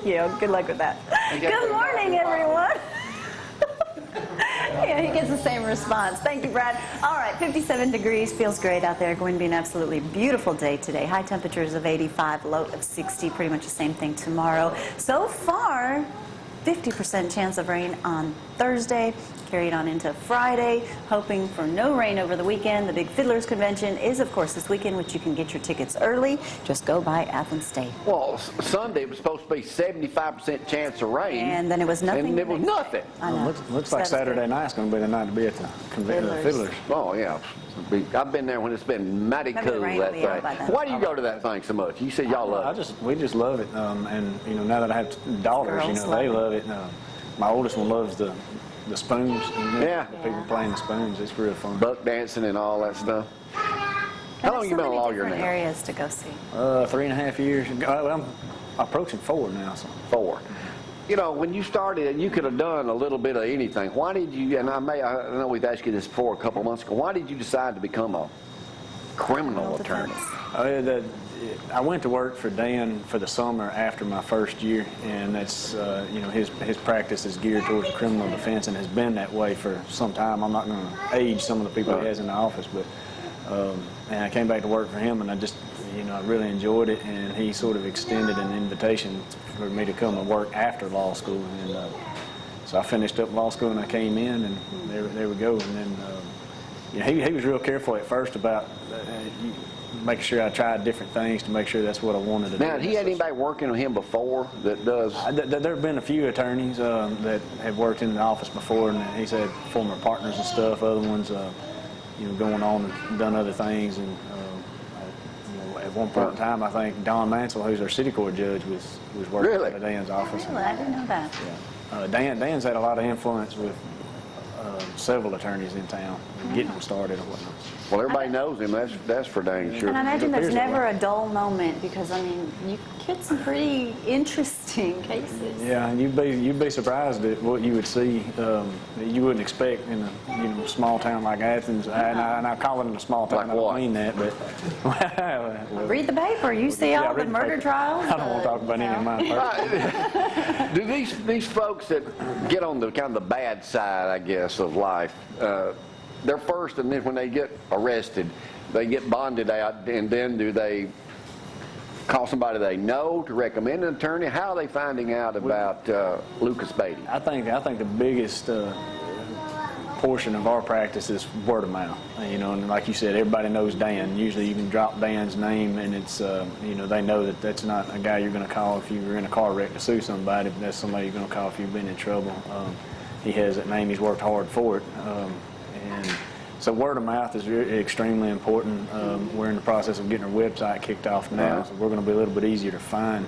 Yeah, good luck with that. Good morning, everyone. Yeah, he gets the same response. Thank you, Brad. All right, 57 degrees, feels great out there. Going to be an absolutely beautiful day today. High temperatures of 85, low of 60, pretty much the same thing tomorrow. So far, 50% chance of rain on Thursday, carried on into Friday, hoping for no rain over the weekend. The Big Fiddlers Convention is, of course, this weekend, which you can get your tickets early. Just go by Athens State. Well, Sunday was supposed to be 75% chance of rain. And then it was nothing. And it was nothing. I know. Looks like Saturday night's going to be the night to be at the Fiddlers. Oh, yeah. I've been there when it's been mighty cool, that thing. Why do you go to that thing so much? You said y'all love it. We just love it. And, you know, now that I have daughters, you know, they love it. My oldest one loves the spoons. Yeah. The people playing the spoons. It's real fun. Buck dancing and all that stuff. How long have you been a lawyer now? Areas to go see. 3.5 years. Well, I'm approaching 4 now. So. 4. You know, when you started, you could have done a little bit of anything. Why did you, and I know we've asked you this before a couple of months ago, why did you decide to become a criminal attorney? I went to work for Dan for the summer after my first year, and that's, you know, his practice is geared towards criminal defense and has been that way for some time. I'm not going to age some of the people he has in the office, but, and I came back to work for him, and I just, you know, I really enjoyed it, and he sort of extended an invitation for me to come and work after law school, and so I finished up law school and I came in, and there we go. And then you know, he was real careful at first about making sure I tried different things to make sure that's what I wanted to do. Now, he had anybody working with him before that does? There have been a few attorneys that have worked in the office before, and he's had former partners and stuff. Other ones, you know, going on and done other things. And at one point in time, I think Don Mansell, who's our city court judge, was working at Dan's office. Really? I didn't know that. Yeah. Dan's had a lot of influence with several attorneys in town, getting them started and whatnot. Well, everybody knows him. That's for dang sure. And I imagine there's never a dull moment because, I mean, you get some pretty interesting cases. Yeah, and you'd be surprised at what you would see that you wouldn't expect in a small town like Athens. And I call it a small town. Like I don't mean that, but well, read the paper. You see all the murder trials. I don't want to talk about any of mine. Do these folks that get on the kind of the bad side, I guess, of life, they're first, and then when they get arrested, they get bonded out, and then do they call somebody they know to recommend an attorney? How are they finding out about Lucas Beaty? I think the biggest portion of our practice is word of mouth. You know, and like you said, everybody knows Dan. Usually, you can drop Dan's name, and it's you know, they know that that's not a guy you're going to call if you were in a car wreck to sue somebody. But that's somebody you're going to call if you've been in trouble. He has that name. He's worked hard for it. And so word of mouth is extremely important. We're in the process of getting our website kicked off now, so we're going to be a little bit easier to find.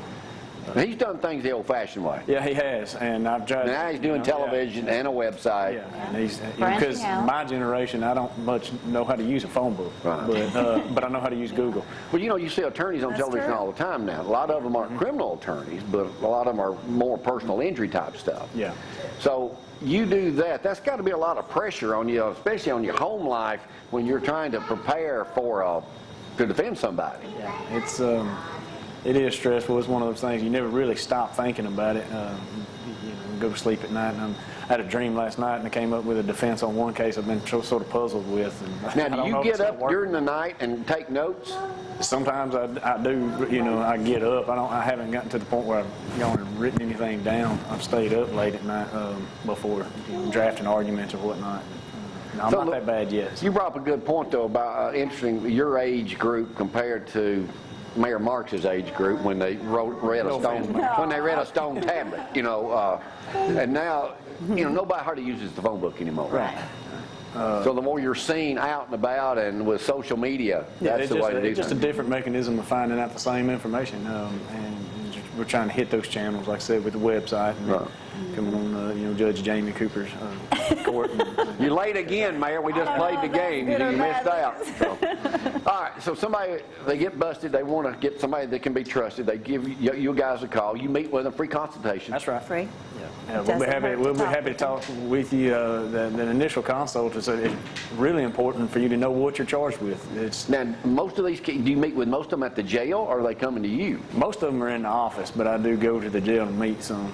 He's done things the old-fashioned way. Yeah, he has, and I've tried. Now he's doing television and a website. Yeah, and he's because my generation, I don't much know how to use a phone book, but I know how to use Google. Well, you know, you see attorneys on television all the time now. A lot of them are criminal attorneys, but a lot of them are more personal injury type stuff. Yeah. So you do that. That's got to be a lot of pressure on you, especially on your home life when you're trying to prepare for to defend somebody. Yeah, it is stressful. It's one of those things you never really stop thinking about it. You know, go to sleep at night. And I had a dream last night, and I came up with a defense on one case I've been sort of puzzled with. And now, do you get up during the night and take notes? Sometimes I do. You know, I get up. I haven't gotten to the point where I've gone and written anything down. I've stayed up late at night before drafting arguments or whatnot. I'm not that bad yet. So. You brought up a good point, though, about interesting your age group compared to Mayor Marks's age group when they read a stone tablet, you know, and now, you know, nobody hardly uses the phone book anymore. Right. So the more you're seen out and about and with social media, that's the way to do things. It's just a different mechanism of finding out the same information, and we're trying to hit those channels, like I said, with the website, and coming on, you know, Judge Jamie Cooper's court. You're late again, Mayor. We just played the game. You missed out. So. All right. So they get busted. They want to get somebody that can be trusted. They give you guys a call. You meet with them, free consultation. That's right. Free. Yeah, we'll be happy to talk with you. The initial consult is really important for you to know what you're charged with. Now, most of these, do you meet with most of them at the jail, or are they coming to you? Most of them are in the office. office, but I do go to the jail to meet some.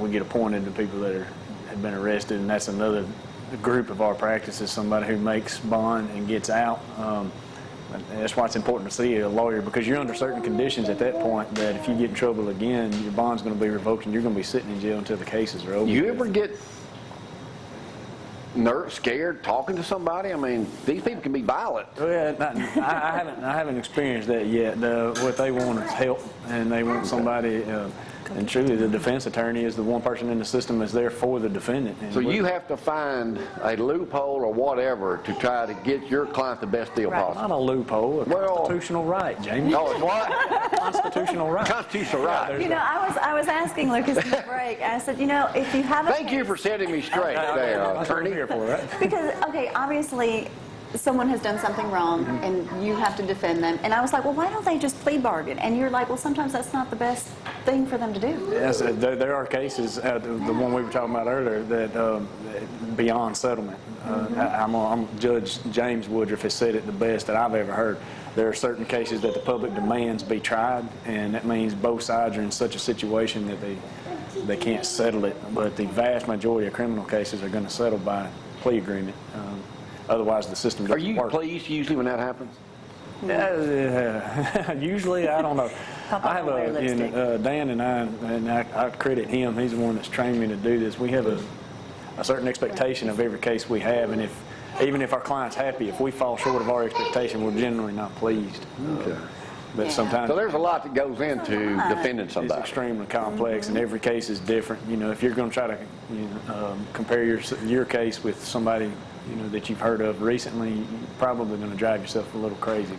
We get appointed to people that have been arrested, and that's another group of our practices, somebody who makes bond and gets out. That's why it's important to see a lawyer, because you're under certain conditions at that point that if you get in trouble again, your bond's going to be revoked and you're going to be sitting in jail until the cases are over. You ever get scared talking to somebody? I mean, these people can be violent. Well, I haven't experienced that yet. What they want is help, and they want somebody. And truly, the defense attorney is the one person in the system that's there for the defendant. So you have to find a loophole or whatever to try to get your client the best deal possible. Not a loophole, a constitutional right, Jamie. No, it's what? Constitutional right. Constitutional right. I was asking Lucas in the break. I said, if you have a Thank you for setting me straight there, attorney. Here for, right? Because, okay, obviously, someone has done something wrong, and you have to defend them. And I was like, well, why don't they just plea bargain? And you're like, well, sometimes that's not the best thing for them to do. Yes, there are cases, the one we were talking about earlier, that beyond settlement. Judge James Woodruff has said it the best that I've ever heard. There are certain cases that the public demands be tried, and that means both sides are in such a situation that they can't settle it. But the vast majority of criminal cases are going to settle by plea agreement. Otherwise, the system doesn't work. Are you pleased usually when that happens? Usually, I don't know. I have Dan and I credit him. He's the one that's trained me to do this. We have a certain expectation of every case we have, and even if our client's happy, if we fall short of our expectation, we're generally not pleased. Okay. But sometimes so there's a lot that goes into defending somebody. It's extremely complex, and every case is different. If you're going to try to compare your case with somebody that you've heard of recently, you're probably going to drive yourself a little crazy.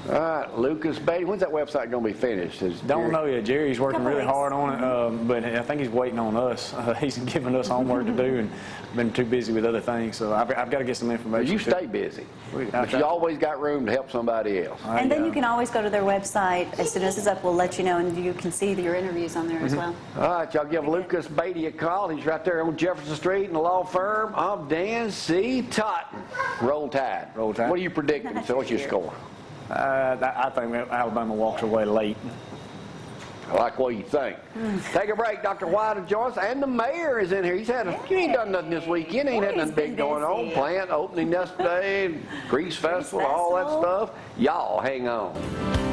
All right, Lucas, Beaty, when's that website going to be finished? Don't know yet. Jerry's working really hard on it, but I think he's waiting on us. He's giving us homework to do and been too busy with other things, so I've got to get some information. Well, you stay busy, but you always got room to help somebody else. And then you can always go to their website. As soon as it's up, we'll let you know, and you can see your interviews on there as well. All right, y'all give Lucas Beaty a call. He's right there on Jefferson Street in the law firm of Dan C. Totten. Roll Tide. Roll Tide. What are you predicting? So what's your score? I think Alabama walks away late. I like what you think. Take a break. Dr. White will join us, and the mayor is in here. He ain't done nothing this weekend. He ain't had nothing big going on. Plant opening yesterday, Grease Festival, all that stuff. Y'all hang on.